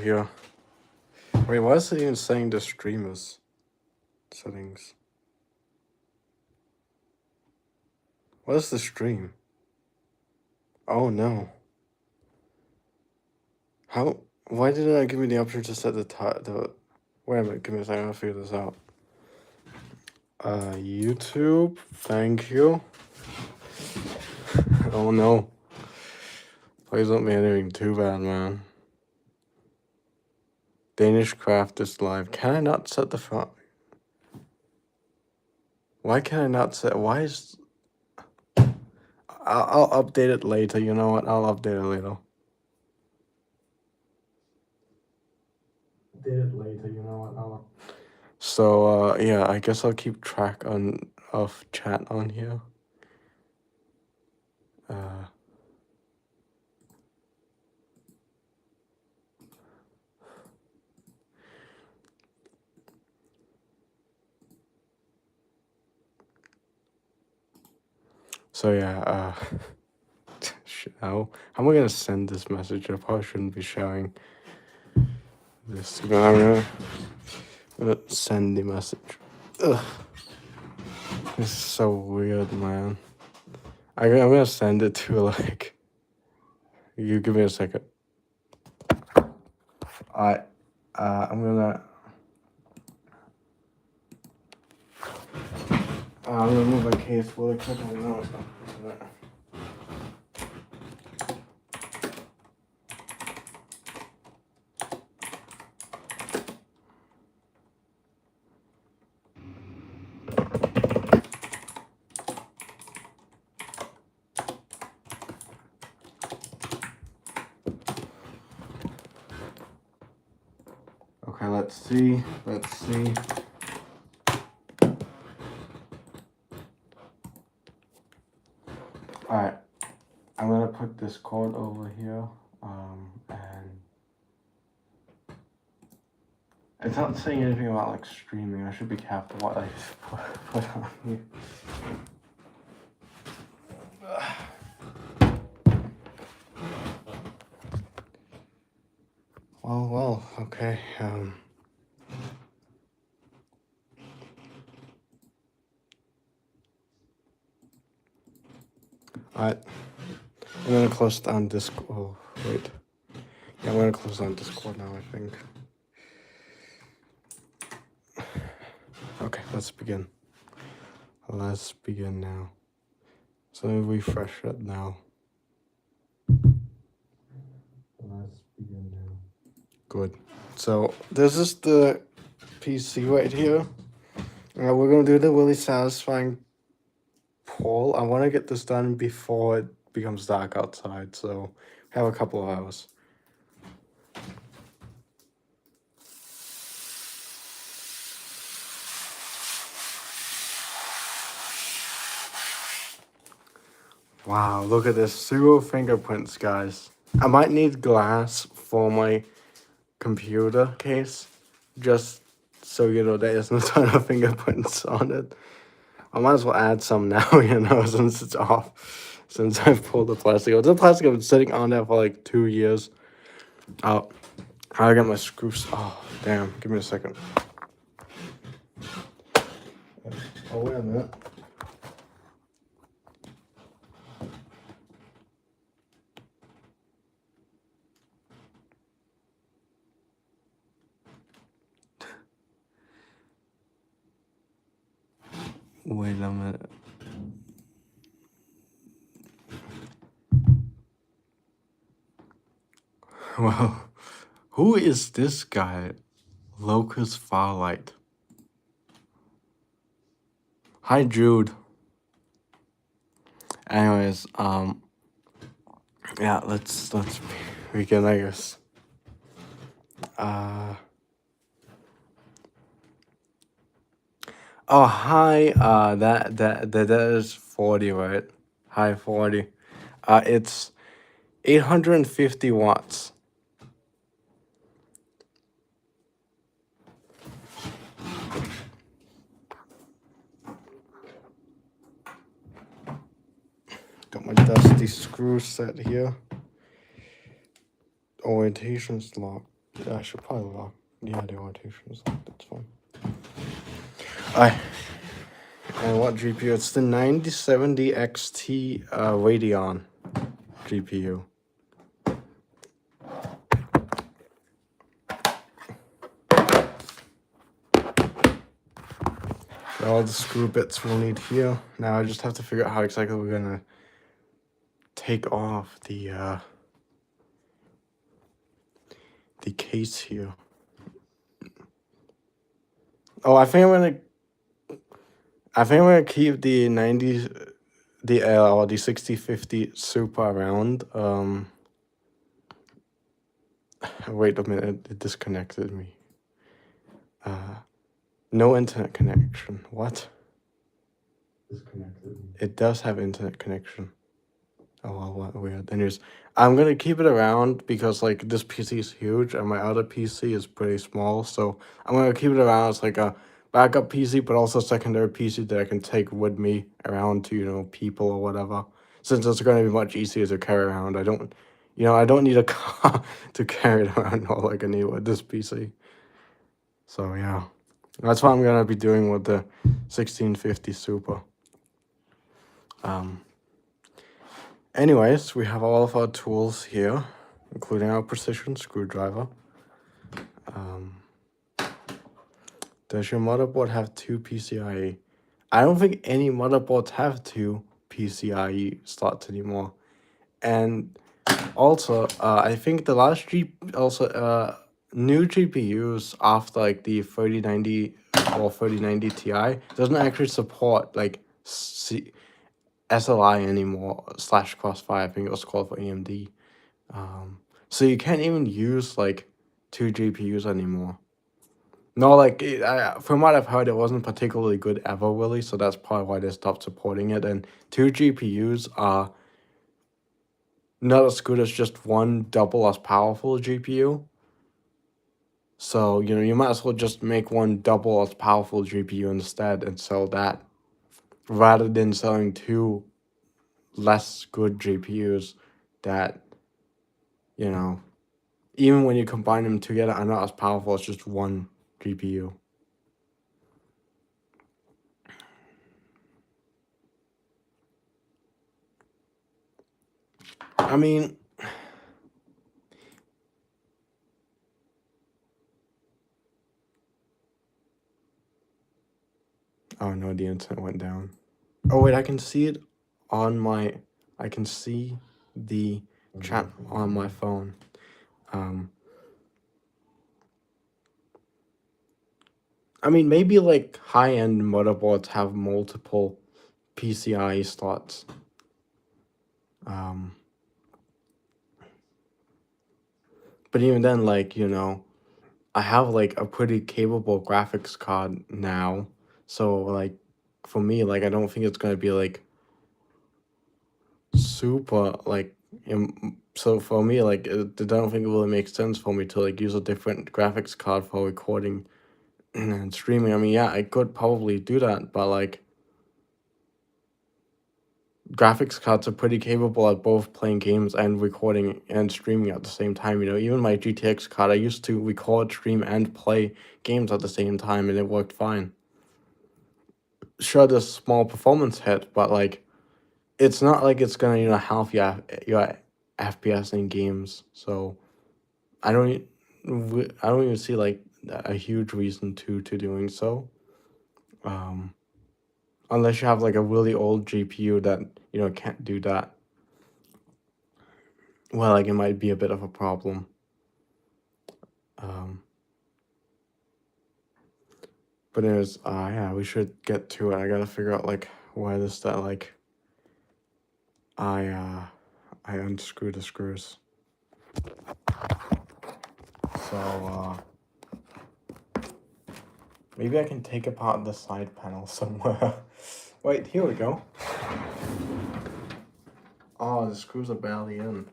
here. Wait, why is it even saying the streamers settings? What is the stream? Oh no. How? Why didn't it give me the option to set the wait a minute, give me a second, I'll figure this out. YouTube, thank you. Oh no. Please don't be anything too bad, man. Danish craft is live. Can I not set the font? Why can I not set? Why is? I'll update it later. You know what? I'll update it later. Update it later. You know what? So yeah, I guess I'll keep track of chat on here. So yeah, how am I gonna send this message? I probably shouldn't be showing this. I'm gonna send the message. Ugh. This is so weird, man. I'm gonna send it to like. You give me a second. I'm gonna. I'm gonna move my case really quickly. No, it's not. Okay, let's see. Alright, I'm gonna put this cord over here, and it's not saying anything about like streaming. I should be careful what I put on here. Well, okay, Alright, I'm gonna close down Discord. Oh, wait. Yeah, I'm gonna close down Discord now, I think. Okay, let's begin. Let's begin now. So let me refresh it now. Let's begin now. Good. So this is the PC right here. We're gonna do the really satisfying poll. I want to get this done before it becomes dark outside, so we have a couple of hours. Wow, look at this. 0 fingerprints, guys. I might need glass for my computer case, just so you know there isn't a ton of fingerprints on it. I might as well add some now, you know, since it's off. Since I've pulled the plastic out. The plastic has been sitting on there for like 2 years. Oh, I got my screws. Oh, damn. Give me a second. Oh, wait a minute. Wait a minute. Well, who is this guy? Locust Farlight. Hi, Jude. Anyways, yeah, let's begin, I guess. Oh, hi. That is 40, right? Hi, 40. It's 850 watts. Got my dusty screw set here. Orientation's locked. Yeah, I should probably lock. Yeah, the rotations. That's fine. Alright. And what GPU? It's the 9070 XT Radeon GPU. All the screw bits we'll need here. Now I just have to figure out how exactly we're gonna take off the case here. Oh, I think I'm gonna keep the 90 or the 6050 Super around. Wait a minute, it disconnected me. No internet connection. What? Disconnected. It does have internet connection. Oh, well, what weird. Anyways, I'm gonna keep it around because like this PC is huge and my other PC is pretty small, so I'm gonna keep it around as like a backup PC, but also a secondary PC that I can take with me around to, you know, people or whatever. Since it's gonna be much easier to carry around, I don't need a car to carry it around all like I need with this PC. So yeah, that's what I'm gonna be doing with the 1650 Super. Anyways, we have all of our tools here, including our precision screwdriver. Does your motherboard have 2 PCIe? I don't think any motherboards have 2 PCIe slots anymore. And also, I think the last new GPUs after like the 3090 or 3090 Ti doesn't actually support like SLI anymore / Crossfire. I think it was called for AMD. So you can't even use like 2 GPUs anymore. No, like from what I've heard, it wasn't particularly good ever, really. So that's probably why they stopped supporting it. And 2 GPUs are not as good as just one double as powerful GPU. So, you know, you might as well just make one double as powerful GPU instead and sell that rather than selling 2 less good GPUs that, you know, even when you combine them together are not as powerful as just one GPU. I mean, oh no, the internet went down. Oh wait, I can see it on my, I can see the chat on my phone. I mean, maybe like high-end motherboards have multiple PCIe slots. But even then, like, you know, I have like a pretty capable graphics card now. So like for me, like I don't think it's gonna be like super like so for me like I don't think it really makes sense for me to like use a different graphics card for recording and streaming. I mean, yeah, I could probably do that, but like graphics cards are pretty capable at both playing games and recording and streaming at the same time. You know, even my GTX card, I used to record, stream, and play games at the same time, and it worked fine. Sure, there's small performance hit, but like, it's not like it's gonna, you know, halve your FPS in games. So I don't even see like a huge reason to doing so. Unless you have like a really old GPU that, you know, can't do that. Well, like it might be a bit of a problem. But anyways, yeah, we should get to it. I gotta figure out like why this that like I unscrew the screws. So maybe I can take apart the side panel somewhere. Wait, here we go. Oh, the screws are barely in.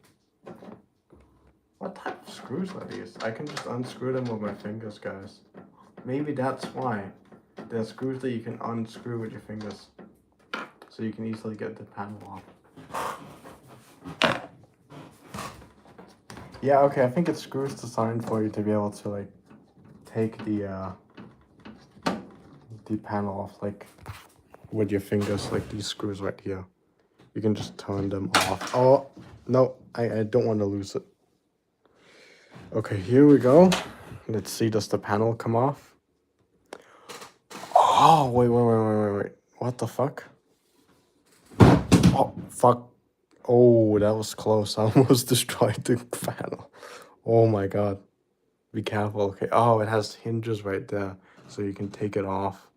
What type of screws are these? I can just unscrew them with my fingers, guys. Maybe that's why. They're screws that you can unscrew with your fingers. So you can easily get the panel off. Yeah, okay, I think it screws designed for you to be able to like take the panel off like with your fingers, like these screws right here. You can just turn them off. Oh no, I don't want to lose it. Okay, here we go. Let's see, does the panel come off? Oh, wait. What the fuck? Oh, fuck. Oh, that was close. I almost destroyed the panel. Oh my god. Be careful. Okay. Oh, it has hinges right there, so you can take it off.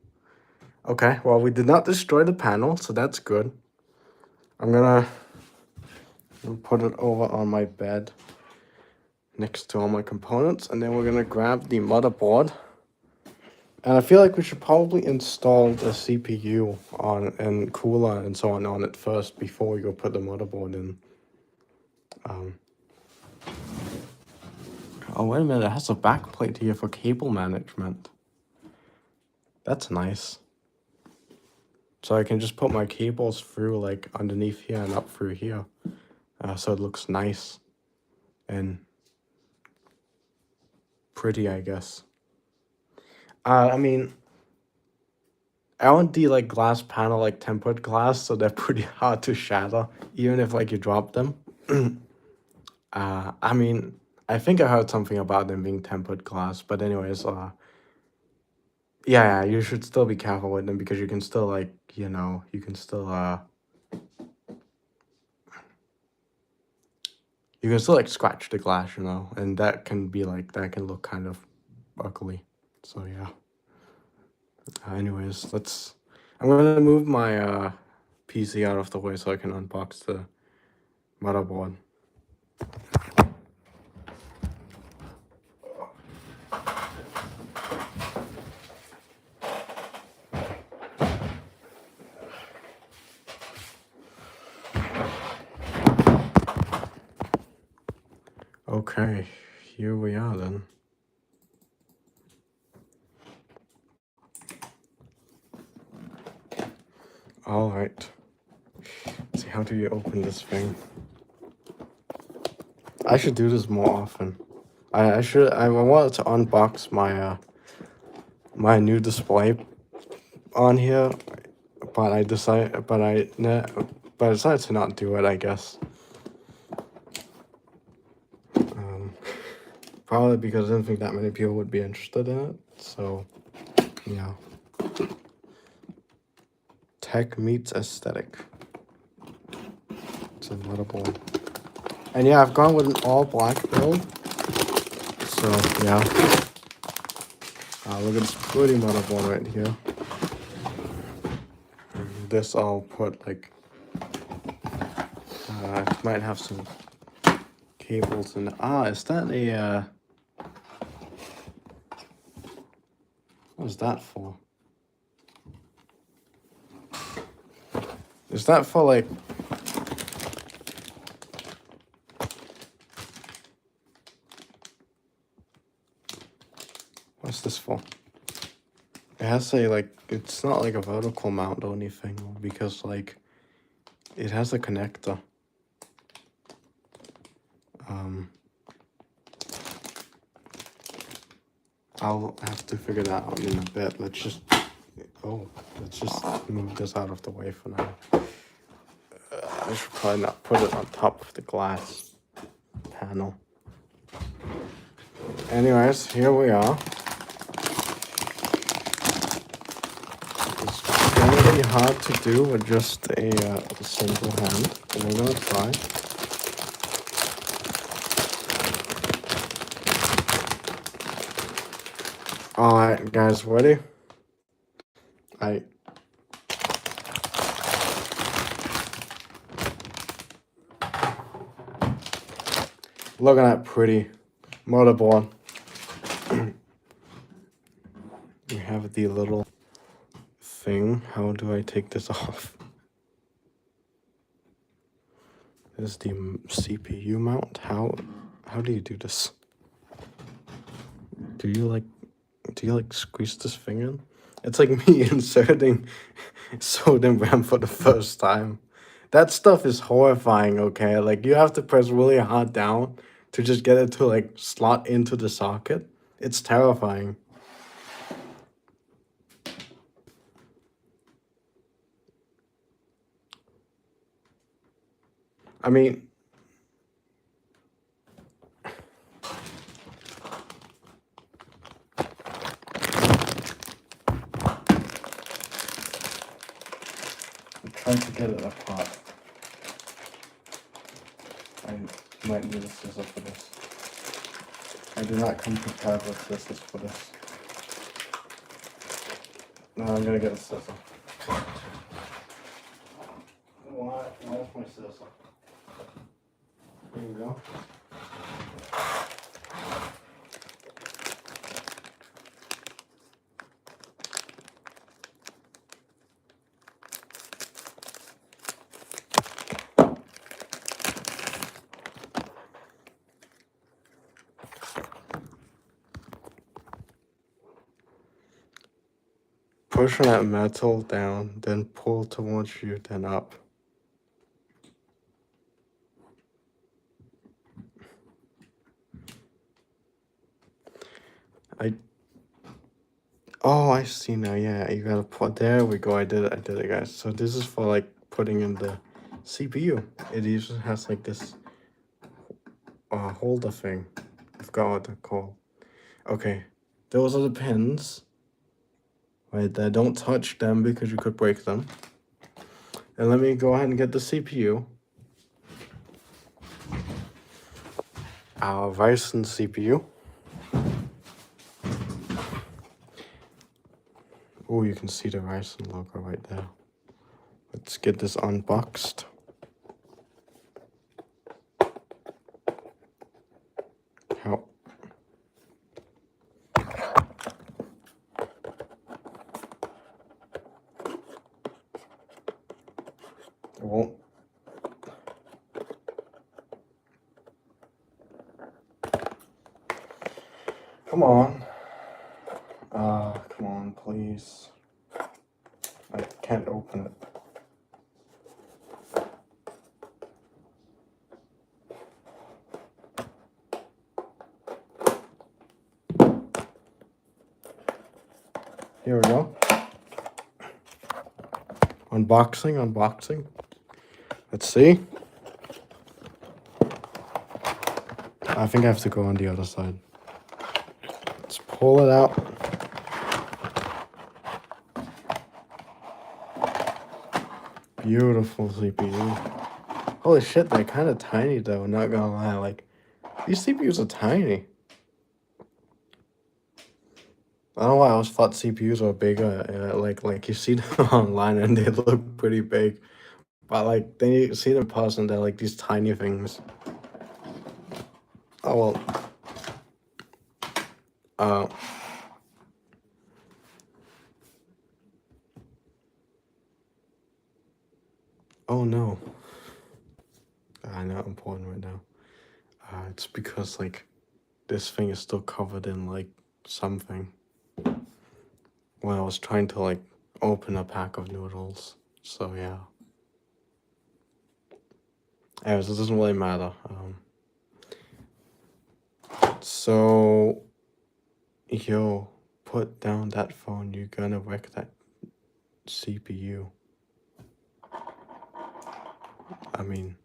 Okay, well, we did not destroy the panel, so that's good. I'm gonna put it over on my bed next to all my components, and then we're gonna grab the motherboard. And I feel like we should probably install the CPU on and cooler and so on it first before we go put the motherboard in. Oh, wait a minute, it has a backplate here for cable management. That's nice. So I can just put my cables through like underneath here and up through here. So it looks nice and pretty, I guess. I mean, LED like glass panel, like tempered glass, so they're pretty hard to shatter, even if like you drop them. I mean, I think I heard something about them being tempered glass, but anyways, yeah, you should still be careful with them because you can still like, you can still like scratch the glass, and that can look kind of ugly. So yeah. Anyways, I'm gonna move my PC out of the way so I can unbox the motherboard. Okay, here we are then. All right. Let's see, how do you open this thing? I should do this more often. I wanted to unbox my my new display on here, but I decided to not do it, I guess. Probably because I didn't think that many people would be interested in it. So, yeah. Tech meets aesthetic. It's a motherboard. And yeah, I've gone with an all black build. So, yeah. Look at this pretty motherboard right here. This I'll put like, I might have some cables in. Is that a, what is that for? Is that for like, what's this for? It has a like, it's not like a vertical mount or anything because like, it has a connector. I'll have to figure that out in a bit. Let's just move this out of the way for now. I should probably not put it on top of the glass panel. Anyways, here we are. It's gonna be hard to do with just a single hand, but we're gonna try. Alright, guys, ready? Look at that pretty motherboard. We have the little thing. How do I take this off? This is the CPU mount. How do you do this? Do you like squeeze this thing in? It's like me inserting SODIMM RAM for the first time. That stuff is horrifying, okay? Like, you have to press really hard down to just get it to like slot into the socket. It's terrifying. I mean, I'm trying to get it apart. I might need a scissor for this. I did not come prepared with scissors for this. No, I'm gonna get a scissor. Where's my scissor? Here we go. Push that metal down, then pull towards you, then up. Oh, I see now. Yeah, you gotta put. There we go. I did it, guys. So this is for like putting in the CPU. It usually has like this holder thing. I forgot what they're called. Okay, those are the pins. Right there. Don't touch them because you could break them. And let me go ahead and get the CPU. Our Ryzen CPU. Oh, you can see the Ryzen logo right there. Let's get this unboxed. How? It won't. Come on. Come on, please. I can't open it. Here we go. Unboxing. Let's see. I think I have to go on the other side. Let's pull it out. Beautiful CPU. Holy shit, they're kind of tiny though, not gonna lie. Like, these CPUs are tiny. I don't know why I always thought CPUs were bigger. Like you see them online and they look pretty big. But like, then you see them in person, they're like these tiny things. Oh well. Oh no. Not important right now. It's because like this thing is still covered in like something. When I was trying to like open a pack of noodles. So yeah. Anyways, it doesn't really matter. So yo, put down that phone. You're gonna wreck that CPU. I mean,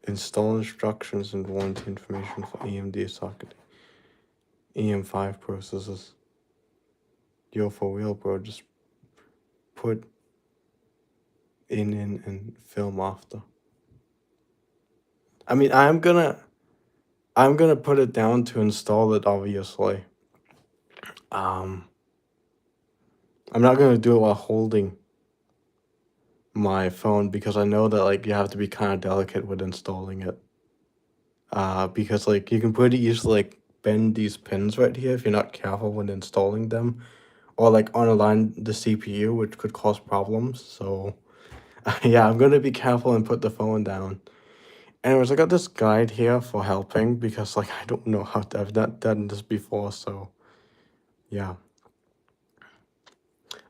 install instructions and warranty information for AMD socket. EM5 processors. Yo, for real, bro. Just put in and film after. I mean, I'm gonna put it down to install it, obviously. I'm not gonna do it while holding my phone because I know that like you have to be kind of delicate with installing it. Because like you can pretty easily like bend these pins right here if you're not careful when installing them, or like unalign the CPU, which could cause problems. So yeah, I'm gonna be careful and put the phone down. Anyways, I got this guide here for helping because like I don't know how to, I've not done this before, so yeah.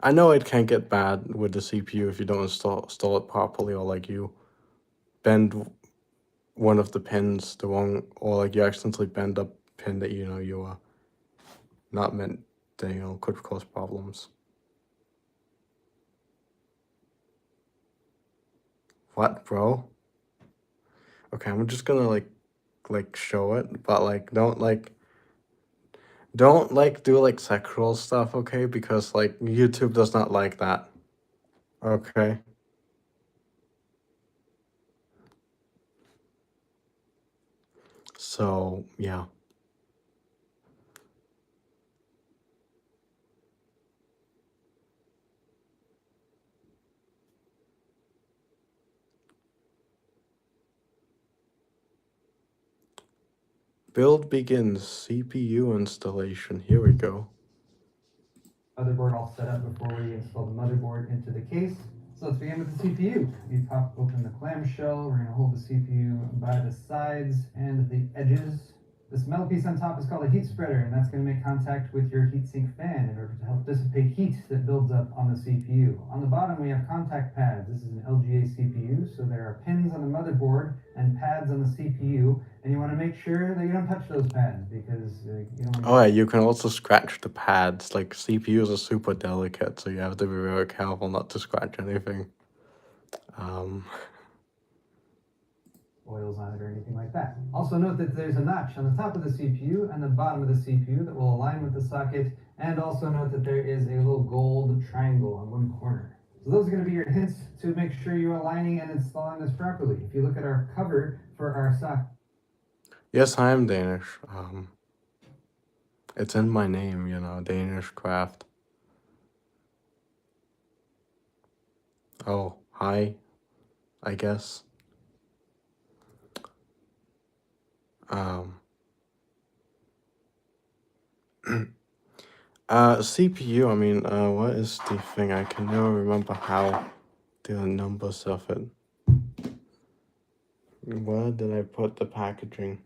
I know it can get bad with the CPU if you don't install it properly, or like you bend one of the pins the wrong, or like you accidentally bend a pin that you know you are not meant to, you know, could cause problems. What, bro? Okay, I'm just gonna like show it, but like don't do like sexual stuff, okay? Because like YouTube does not like that. Okay. So yeah. Build begins. CPU installation. Here we go. Motherboard all set up before we install the motherboard into the case. So let's begin with the CPU. We pop open the clamshell. We're going to hold the CPU by the sides and the edges. This metal piece on top is called a heat spreader, and that's going to make contact with your heatsink fan in order to help dissipate heat that builds up on the CPU. On the bottom, we have contact pads. This is an LGA CPU, so there are pins on the motherboard and pads on the CPU, and you want to make sure that you don't touch those pads because you don't. Oh yeah, you can also scratch the pads. Like CPUs are super delicate, so you have to be very careful not to scratch anything. Oils on it or anything like that. Also note that there's a notch on the top of the CPU and the bottom of the CPU that will align with the socket, and also note that there is a little gold triangle on one corner. So those are going to be your hints to make sure you're aligning and installing this properly. If you look at our cover for our socket. Yes, I am Danish. It's in my name, you know, Danish craft. Oh, hi, I guess. CPU, I mean, what is the thing? I can never remember how the numbers of it. Where did I put the packaging?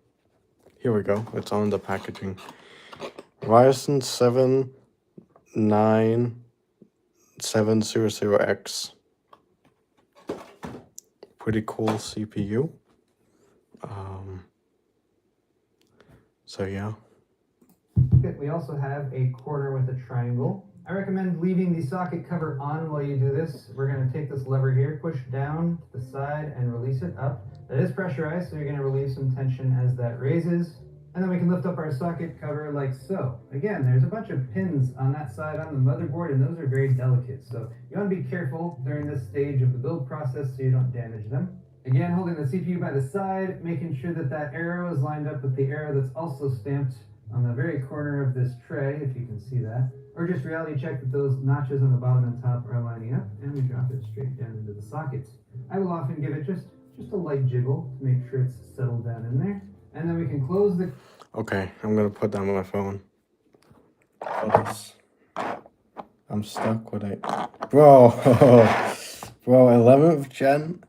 Here we go. It's on the packaging. Ryzen 7 9700X. Pretty cool CPU. So yeah. We also have a corner with a triangle. I recommend leaving the socket cover on while you do this. We're going to take this lever here, push down to the side and release it up. That is pressurized, so you're going to relieve some tension as that raises. And then we can lift up our socket cover like so. Again, there's a bunch of pins on that side on the motherboard, and those are very delicate. So you want to be careful during this stage of the build process so you don't damage them. Again, holding the CPU by the side, making sure that that arrow is lined up with the arrow that's also stamped on the very corner of this tray, if you can see that. Or just reality check that those notches on the bottom and top are lining up, and we drop it straight down into the sockets. I will often give it just a light jiggle to make sure it's settled down in there. And then we can close the... Okay, I'm gonna put down my phone. I'm stuck with it. Bro, 11th gen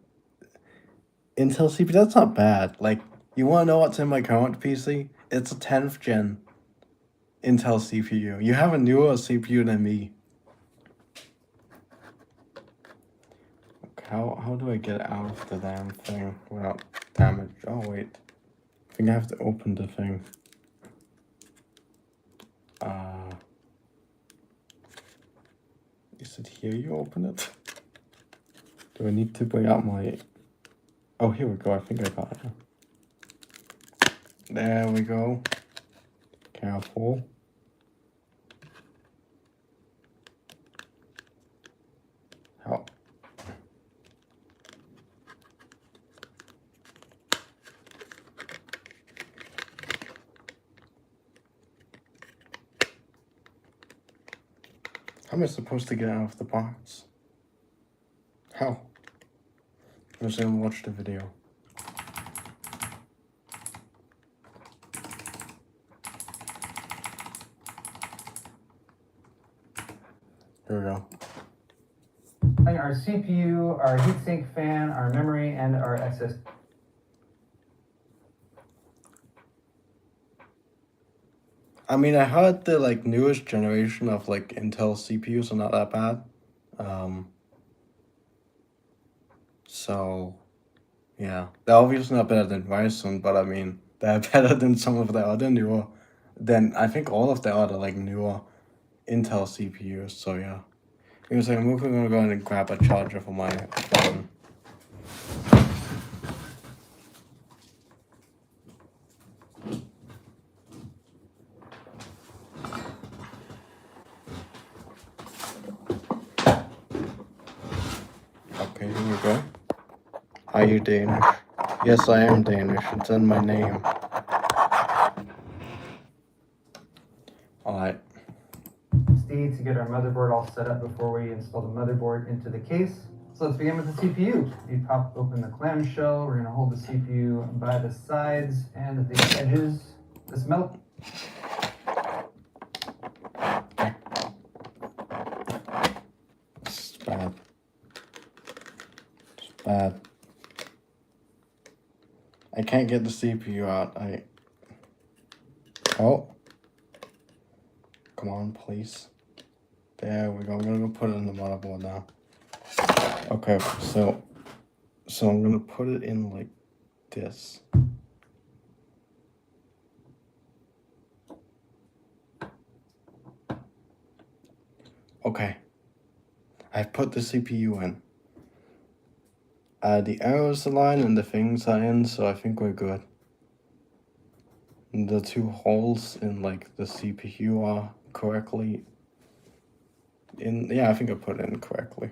Intel CPU, that's not bad. Like, you wanna know what's in my current PC? It's a 10th gen Intel CPU. You have a newer CPU than me. How do I get out of the damn thing without damage? Oh wait, I think I have to open the thing. Is it here you open it? Do I need to bring out my... Oh, here we go, I think I got it. There we go. Careful. How? How am I supposed to get out of the box? How? I'm just gonna watch the video. Here we go. Our CPU, our heatsink fan, our memory, and our SSD. I mean, I heard the like newest generation of like Intel CPUs are not that bad. So Yeah, they're obviously not better than Ryzen, but I mean, they're better than some of the other newer, than I think all of the other like newer Intel CPUs. So yeah. Give me a second, I'm gonna go and grab a charger for my phone. Okay, here we go. Are you Danish? Yes, I am Danish. It's in my name. Alright. SD to get our motherboard all set up before we install the motherboard into the case. So let's begin with the CPU. You pop open the clamshell. We're gonna hold the CPU by the sides and the edges. This metal. It's bad. It's bad. I can't get the CPU out. Oh. Come on, please. There we go. I'm gonna go put it in the motherboard now. Okay, so I'm gonna put it in like this. Okay. I've put the CPU in. The arrows align and the things are in, so I think we're good. The two holes in like the CPU are correctly in. Yeah, I think I put it in correctly.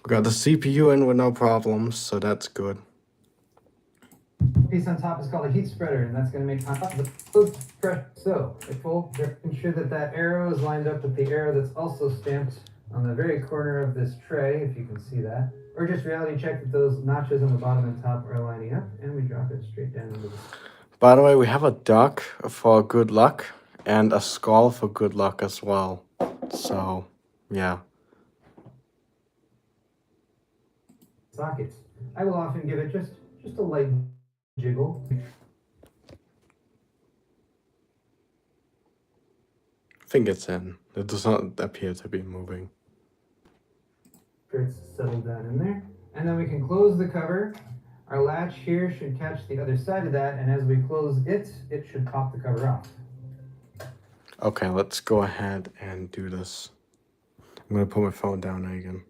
We got the CPU in with no problems, so that's good. Piece on top is called a heat spreader, and that's going to make on top of the post pressure. So, ensure that that arrow is lined up with the arrow that's also stamped on the very corner of this tray, if you can see that. Or just reality check that those notches on the bottom and top are lining up, and we drop it straight down into the... By the way, we have a duck for good luck and a skull for good luck as well. So, yeah. Sockets. I will often give it just a light jiggle. I think it's in. It does not appear to be moving. It's settled down in there. And then we can close the cover. Our latch here should catch the other side of that, and as we close it, it should pop the cover off. Okay, let's go ahead and do this. I'm gonna put my phone down again.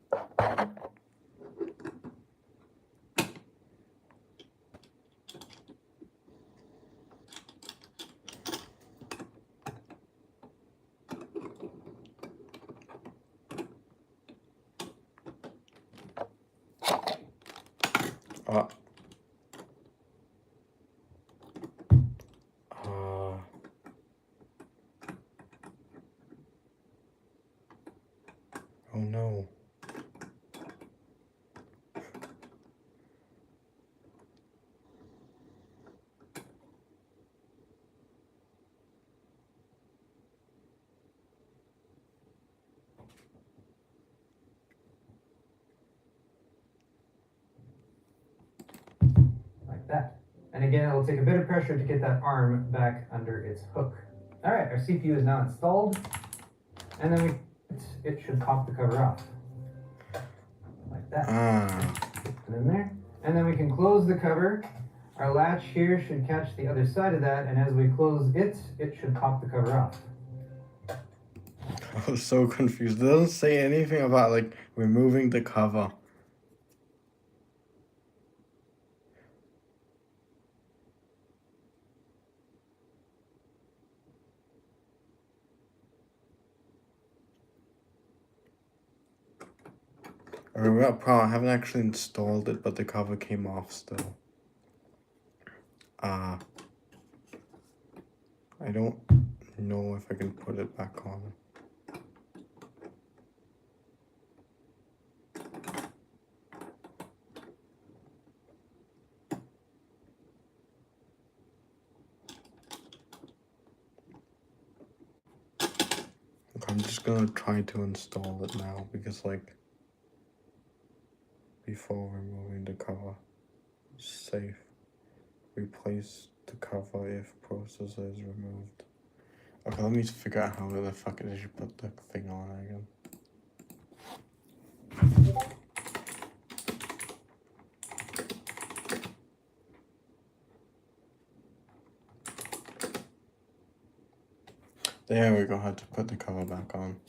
Uh, oh no. Like that. And again, it'll take a bit of pressure to get that arm back under its hook. All right, our CPU is now installed. And then it should pop the cover off. Like that. Put it in there. And then we can close the cover. Our latch here should catch the other side of that, and as we close it, it should pop the cover off. I was so confused. It doesn't say anything about like removing the cover. I haven't actually installed it, but the cover came off still. I don't know if I can put it back on. Okay, I'm just gonna try to install it now because like before removing the cover, safe. Replace the cover if processor is removed. Okay, let me figure out how the fuck it is you put the thing on again. There we go, had to put the cover back on.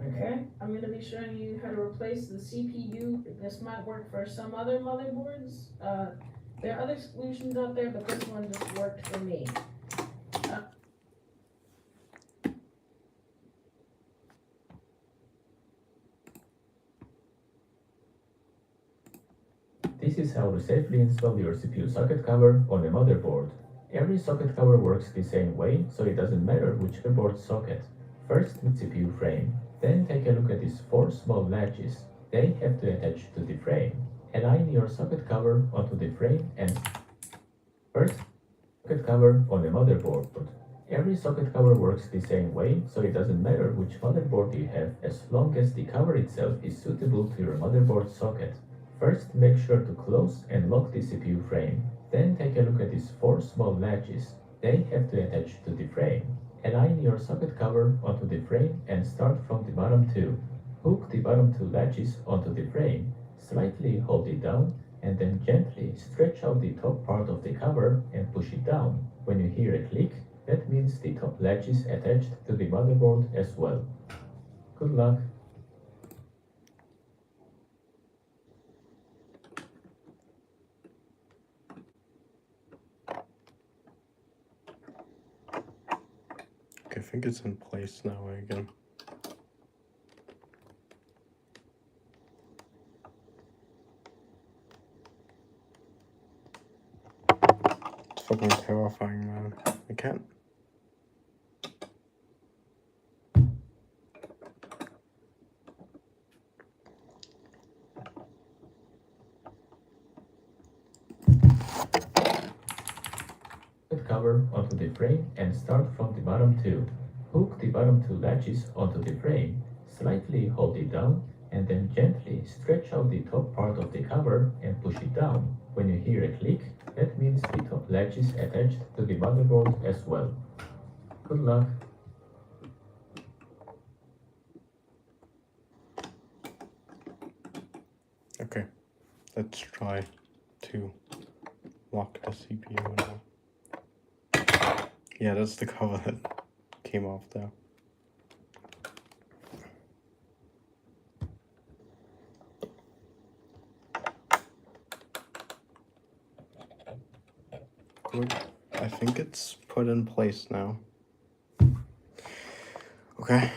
Okay, I'm gonna be showing you how to replace the CPU. This might work for some other motherboards. There are other solutions out there, but this one just worked for me. This is how to safely install your CPU socket cover on a motherboard. Every socket cover works the same way, so it doesn't matter which board socket. First with CPU frame, then take a look at these 4 small latches. They have to attach to the frame. Align your socket cover onto the frame and first socket cover on a motherboard. Every socket cover works the same way, so it doesn't matter which motherboard you have as long as the cover itself is suitable to your motherboard socket. First, make sure to close and lock the CPU frame. Then take a look at these 4 small latches. They have to attach to the frame. Align your socket cover onto the frame and start from the bottom 2. Hook the bottom 2 latches onto the frame. Slightly hold it down and then gently stretch out the top part of the cover and push it down. When you hear a click, that means the top latch is attached to the motherboard as well. Good luck! Okay, I think it's in place now again. It's fucking terrifying, man. I can't. Cover onto the frame and start from the bottom 2. Hook the bottom 2 latches onto the frame, slightly hold it down, and then gently stretch out the top part of the cover and push it down. When you hear a click, that means the top latch is attached to the motherboard as well. Good luck! Okay, let's try to lock the CPU now. Yeah, that's the cover that came off there. Good. I think it's put in place now. Okay,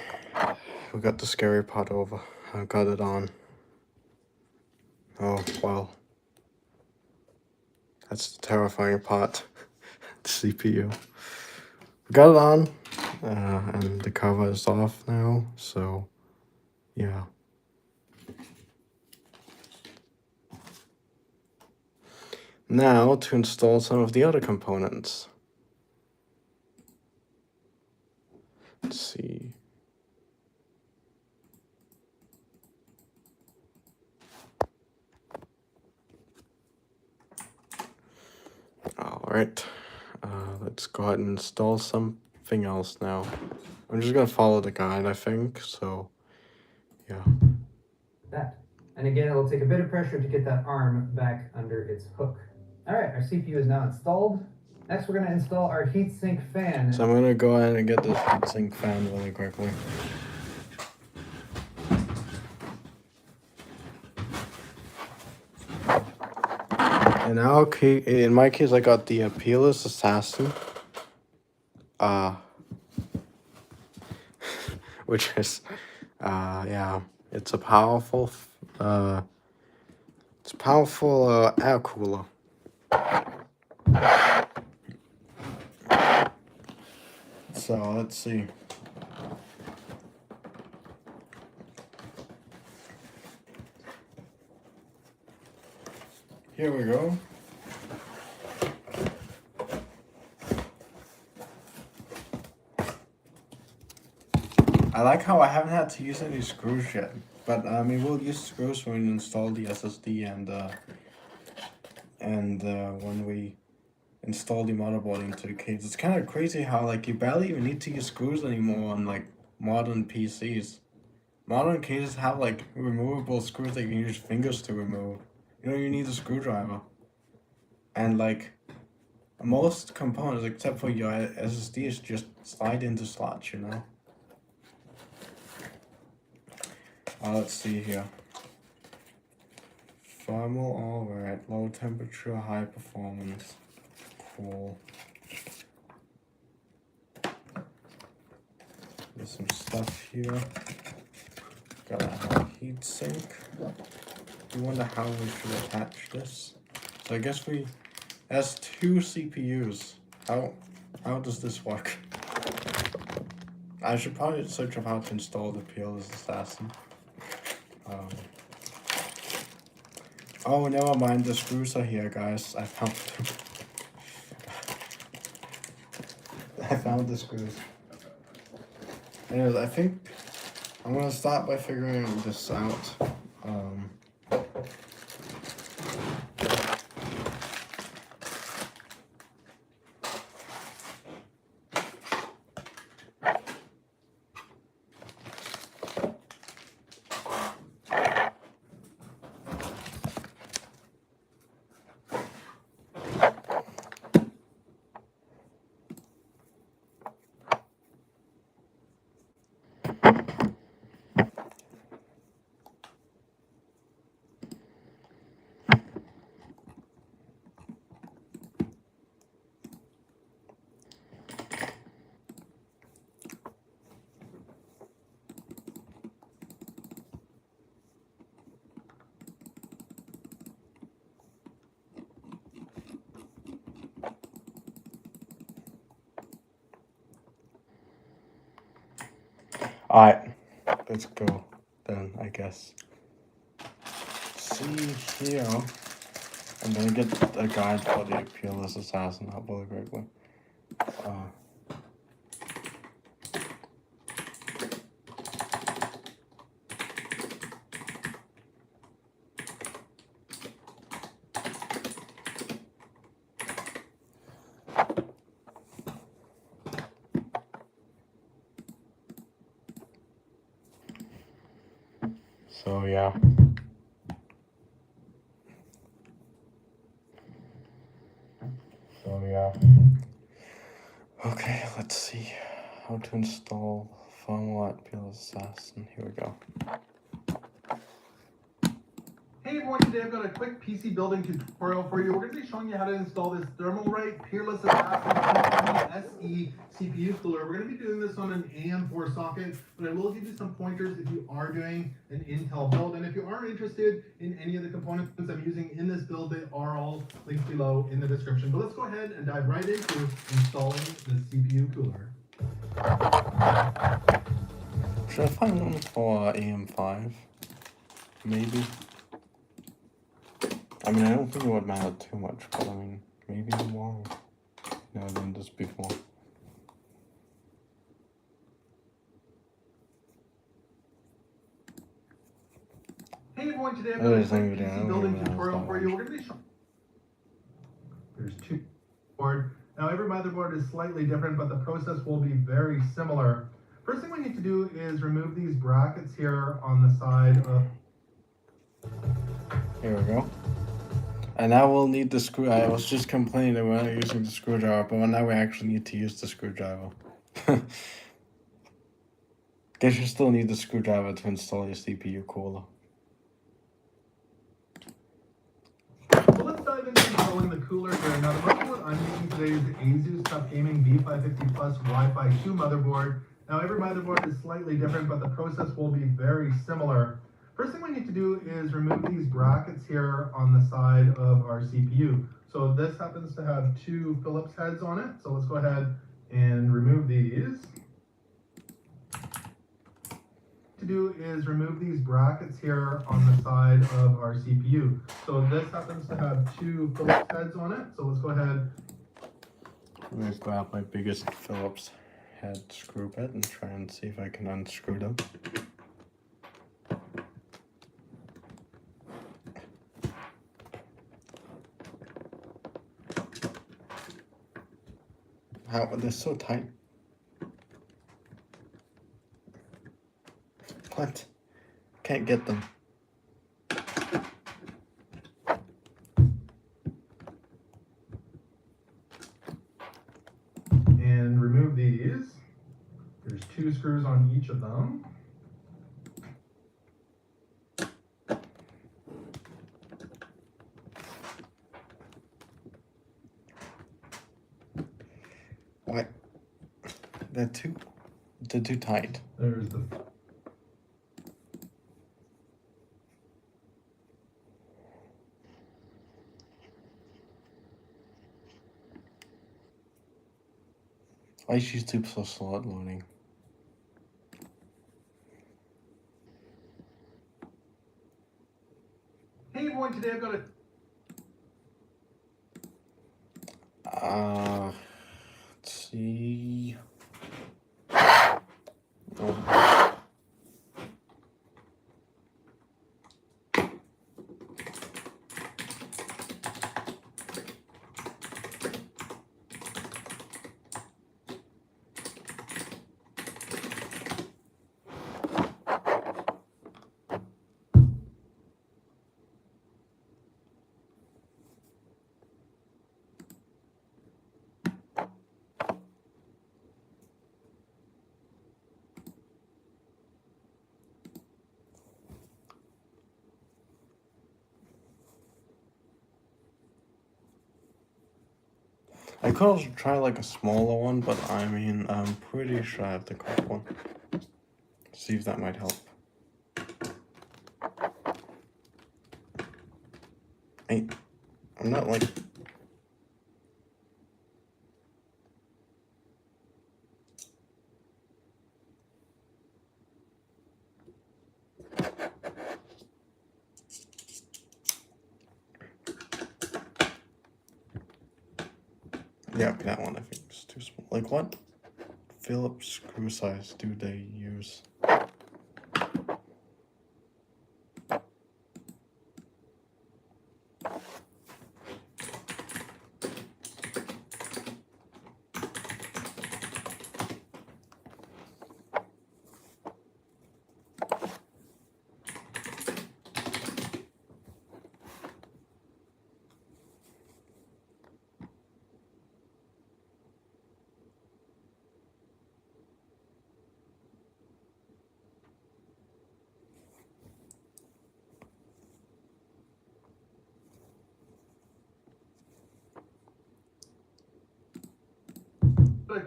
we got the scary part over. I got it on. Oh, wow. That's the terrifying part. The CPU. We got it on, and the cover is off now, so yeah. Now to install some of the other components. Let's see. All right, let's go ahead and install something else now. I'm just gonna follow the guide, I think, so yeah. That. And again, it'll take a bit of pressure to get that arm back under its hook. All right, our CPU is now installed. Next, we're gonna install our heatsink fan. So I'm gonna go ahead and get this heatsink fan really quickly. And in my case, I got the Peerless Assassin. Which is, yeah, it's a powerful, air cooler. So let's see. Here we go. I like how I haven't had to use any screws yet, but I mean we'll use screws when we install the SSD and when we install the motherboard into the case. It's kind of crazy how like you barely even need to use screws anymore on like modern PCs. Modern cases have like removable screws that you can use fingers to remove. You don't even need a screwdriver. And like most components except for your SSDs just slide into slots, you know. Let's see here. Thermal, alright. Low temperature, high performance. Cool. There's some stuff here. Gotta have a heat sink. I wonder how we should attach this. So I guess it has 2 CPUs. How does this work? I should probably search up how to install the Peerless Assassin. Oh, never mind. The screws are here, guys. I found them. I found the screws. Anyways, I think I'm gonna start by figuring this out. Alright, let's go then, I guess. See here, I'm gonna get a guide for the Peerless Assassin up really quickly. So yeah. Okay, let's see how to install firmware at Peerless Assassin. Here we go. Hey everyone, today I've got a quick PC building tutorial for you. We're going to be showing you how to install this Thermalright Peerless Assassin SE CPU cooler. We're going to be doing this on an AM4 socket, but I will give you some pointers if you are doing an Intel build. And if you are interested in any of the components I'm using in this build, they are all linked below in the description. But let's go ahead and dive right into installing the CPU cooler. Should I find one for AM5? Maybe. I mean, I don't think it would matter too much, but I mean, maybe I'm wrong. Never done this before. Hey everyone, today I've got a quick PC building tutorial for you. We're going to be showing. There's 2 board. Now every motherboard is slightly different, but the process will be very similar. First thing we need to do is remove these brackets here on the side of. Here we go. And now we'll need the screw. I was just complaining that we're not using the screwdriver, but now we actually need to use the screwdriver. Guess you still need the screwdriver to install your CPU cooler. So let's dive into installing the cooler here. Now the motherboard I'm using today is the Asus TUF Gaming B550 Plus Wi-Fi 2 motherboard. Now every motherboard is slightly different, but the process will be very similar. First thing we need to do is remove these brackets here on the side of our CPU. So this happens to have 2 Phillips heads on it. So let's go ahead and remove these. to do is remove these brackets here on the side of our CPU. So this happens to have two Phillips heads on it. So let's go ahead. I'm gonna grab my biggest Phillips head screw bit and try and see if I can unscrew them. How, they're so tight. What? Can't get them. And remove these. There's two screws on each of them. What? They're too tight. There's the Why is YouTube so slow at loading? Hey everyone, today I've got a Let's see. Oh. I could also try like a smaller one, but I mean, I'm pretty sure I have the correct one. See if that might help. I'm not like... Yeah, that one I think is too small. Like what Phillips screw size do they use?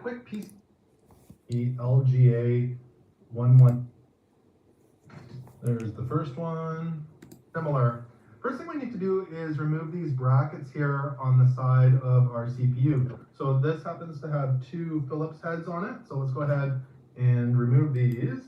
quick piece. The LGA 11. There's the first one. Similar. First thing we need to do is remove these brackets here on the side of our CPU. So this happens to have two Phillips heads on it. So let's go ahead and remove these.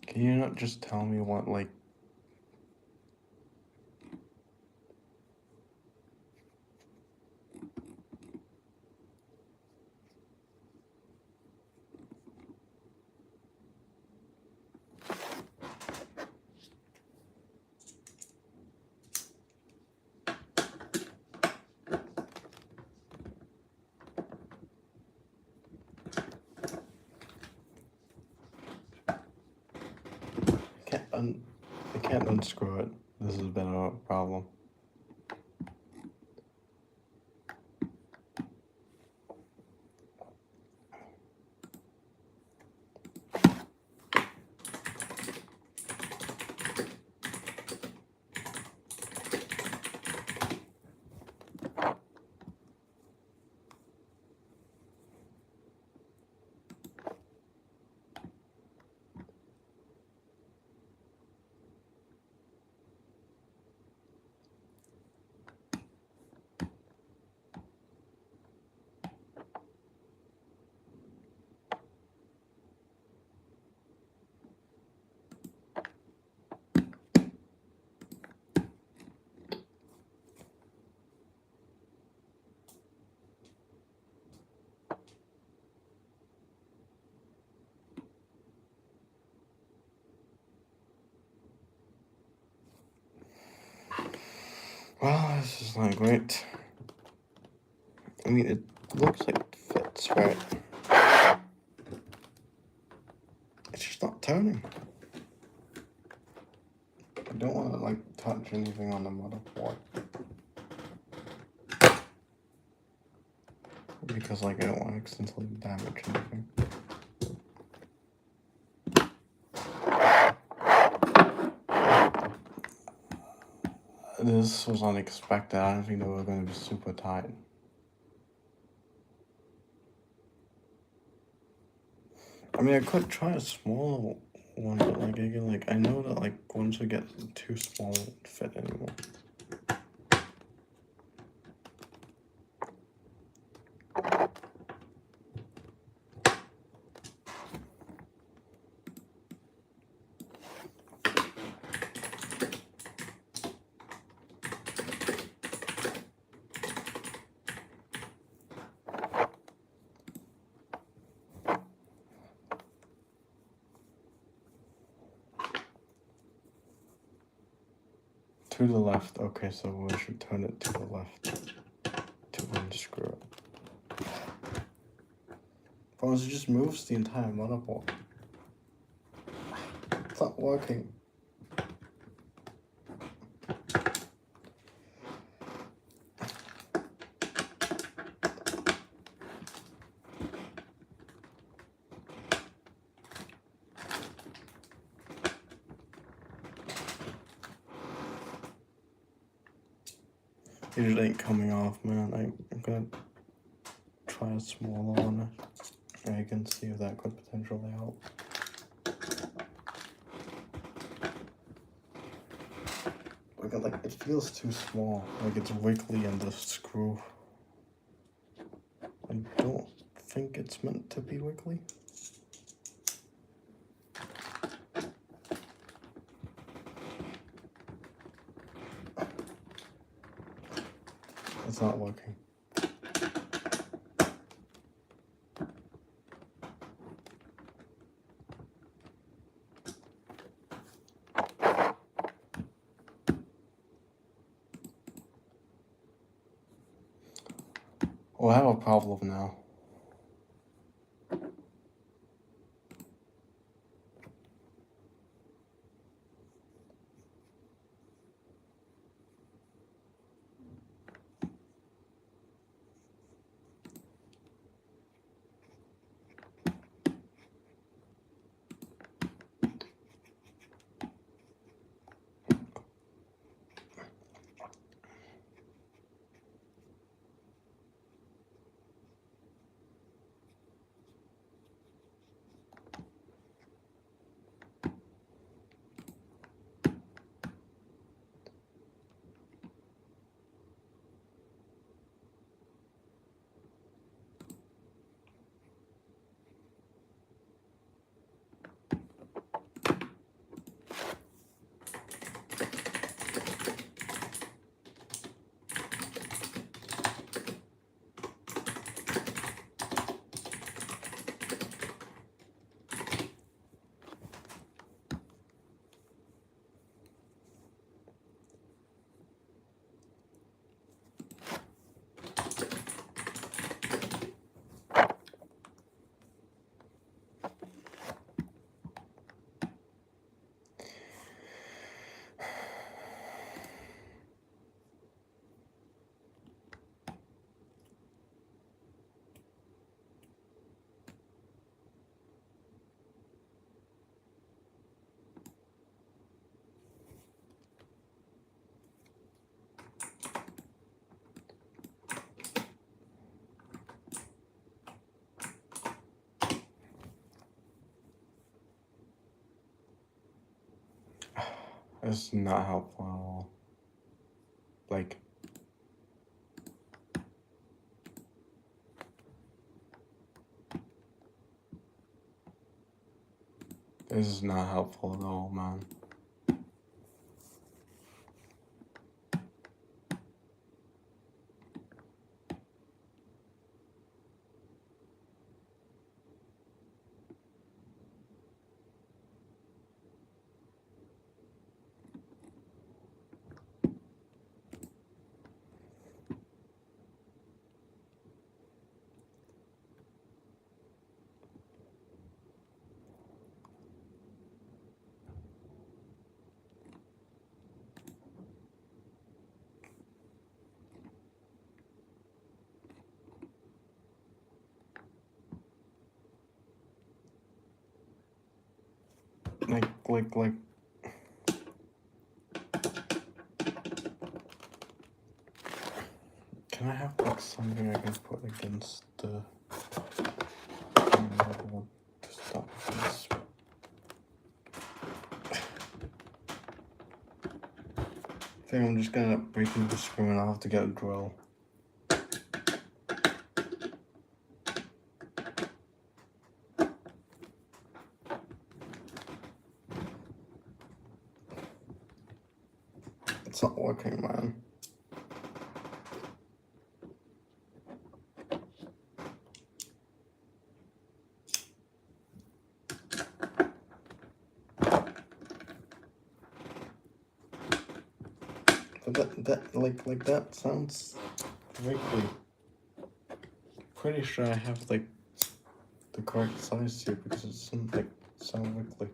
Can you not just tell me what, like... I can't unscrew it. This has been a problem. Well, this is not great. I mean, it looks like it fits, right? It's just not turning. I don't want to, like, touch anything on the motherboard. Because, like, I don't want to accidentally damage anything. This was unexpected. I didn't think they were going to be super tight. I mean, I could try a smaller one, but like again, like I know that like once we get too small, it won't fit anymore. To the left. Okay, so we should turn it to the left to unscrew it. But it just moves the entire motherboard. It's not working. It just ain't coming off, man. I'm gonna try a smaller one. And I can see if that could potentially help. Like it feels too small. Like it's wiggly in the screw. I don't think it's meant to be wiggly. It's not working. Well, I have a problem now. It's not helpful at all. Like, this is not helpful at all, man. Like. Can I have like something I can put against the one to stop this? I think I'm just gonna break the screw and I'll have to get a drill. It's not working, man. But that sounds wiggly. Pretty sure I have like the correct size here because it doesn't like sound wiggly.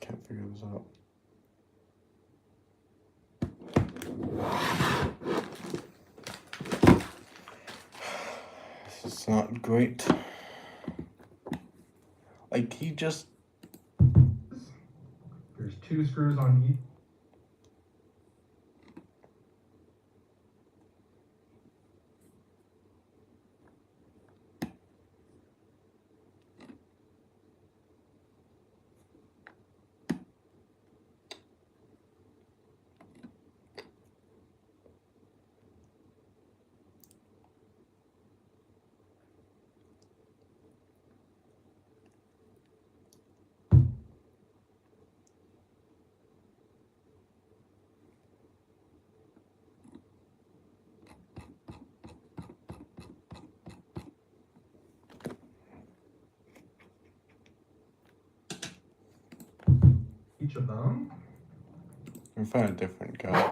Can't figure this out. This is not great. Like, he just... There's 2 screws on each. Each of them. I found a different guy.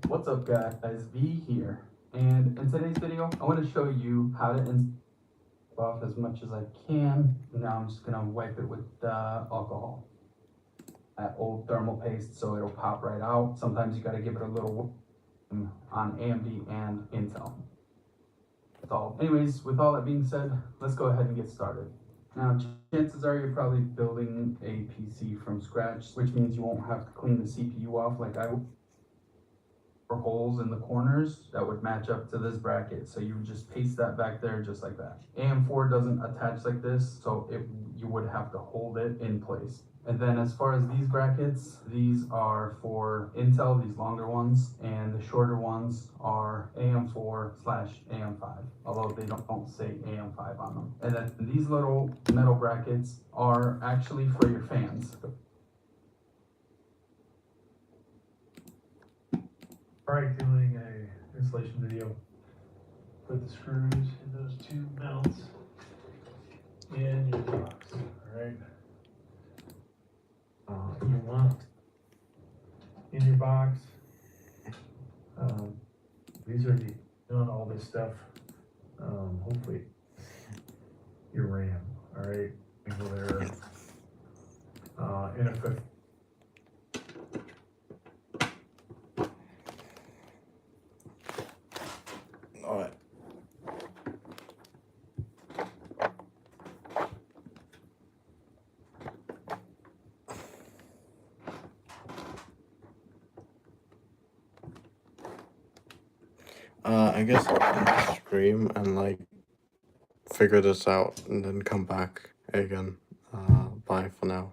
What's up guys, V here, and in today's video I want to show you how to install off as much as I can. Now I'm just going to wipe it with alcohol, that old thermal paste, so it'll pop right out. Sometimes you got to give it a little on AMD and Intel. That's all. Anyways, with all that being said, let's go ahead and get started. Now chances are you're probably building a PC from scratch, which means you won't have to clean the CPU off like I will. or holes in the corners that would match up to this bracket. So you would just paste that back there just like that. AM4 doesn't attach like this, so you would have to hold it in place. And then as far as these brackets, these are for Intel, these longer ones, and the shorter ones are AM4/AM5, although they don't say AM5 on them. And then these little metal brackets are actually for your fans. Alright, doing a installation video. Put the screws in those two mounts in your box, alright? You want in your box, these are on all this stuff, hopefully your RAM, alright? Go there, and if All right. I guess I'll end stream and like figure this out and then come back again. Bye for now.